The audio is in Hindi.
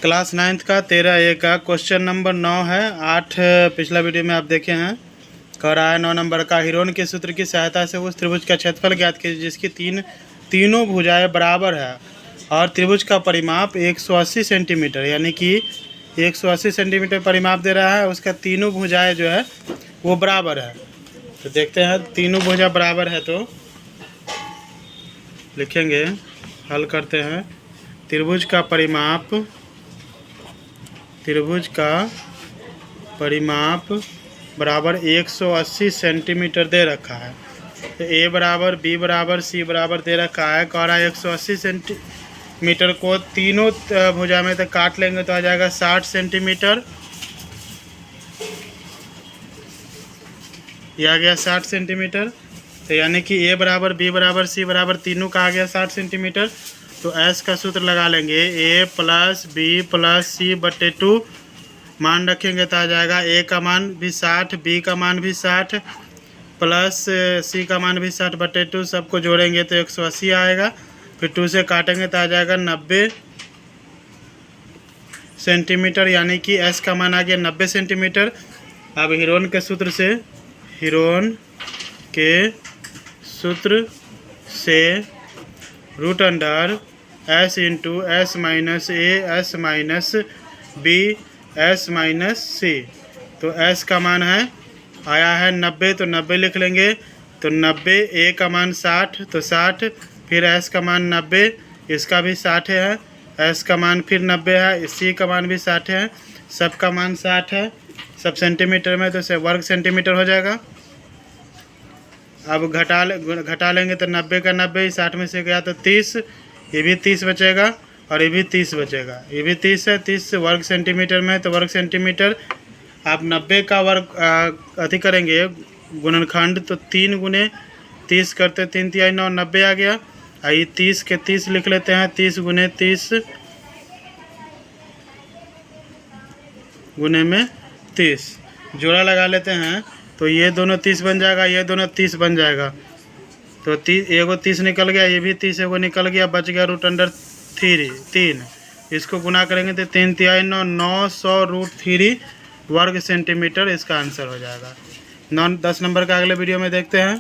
क्लास 9th का 13A का क्वेश्चन नंबर 9 है। 8 पिछला वीडियो में आप देखे हैं। कह रहा है 9 नंबर का हीरोन के सूत्र की सहायता से उस त्रिभुज का क्षेत्रफल ज्ञात कीजिए जिसकी तीनों भुजाएं बराबर है और त्रिभुज का परिमाप 180 सेंटीमीटर यानी कि 180 सेंटीमीटर परिमाप दे रहा है। उसका तीनों भुजाएं जो है वो बराबर है। तो देखते हैं तीनों भुजा बराबर है तो लिखेंगे, हल करते हैं। त्रिभुज का परिमाप बराबर 180 सेंटीमीटर दे रखा है। तो ए बराबर बी बराबर सी बराबर दे रखा है। कह रहा है 180 सेंटीमीटर को तीनों भुजा में तक काट लेंगे तो आ जाएगा 60 सेंटीमीटर। यह आ गया 60 सेंटीमीटर। तो यानी कि ए बराबर बी बराबर सी बराबर तीनों का आ गया 60 सेंटीमीटर। तो एस का सूत्र लगा लेंगे, ए प्लस बी प्लस सी बटे 2 मान रखेंगे तो आ जाएगा ए का मान भी 60, बी का मान भी 60 प्लस सी का मान भी 60 बटे 2 सबको जोड़ेंगे तो 180 आएगा। फिर 2 से काटेंगे तो आ जाएगा 90 सेंटीमीटर यानी कि एस का मान आ गया 90 सेंटीमीटर। अब हीरोन के सूत्र से root under s into s minus a s minus b s minus c. तो एस का मान है आया है 90 तो 90 लिख लेंगे। तो 90, ए का मान 60 तो 60, फिर एस का मान 90 इसका भी 60 है, एस का मान फिर 90 है, सी का मान भी 60 है, सबका मान 60 है। सब सेंटीमीटर में तो इसे वर्ग सेंटीमीटर हो जाएगा। अब घटा लेंगे तो 90 का 90 60 में से गया तो 30, ये भी 30 बचेगा और ये भी 30 बचेगा। ये भी 30 है, 30 वर्ग सेंटीमीटर में तो वर्ग सेंटीमीटर। आप 90 का वर्ग अति करेंगे गुणनखंड तो 3 गुने 30 करते 3 तिहाई 9 90 आ गया। ये 30 के 30 लिख लेते हैं, 30 गुने 30 गुने में 30 जोड़ा लगा लेते हैं तो ये दोनों 30 बन जाएगा, ये दोनों 30 बन जाएगा। तो एगो 30 निकल गया, ये भी 30 एगो निकल गया, बच गया रूट अंडर 3। इसको गुना करेंगे तो 3 तिहाई 9 900 रूट 3 वर्ग सेंटीमीटर इसका आंसर हो जाएगा। 10 नंबर का अगले वीडियो में देखते हैं।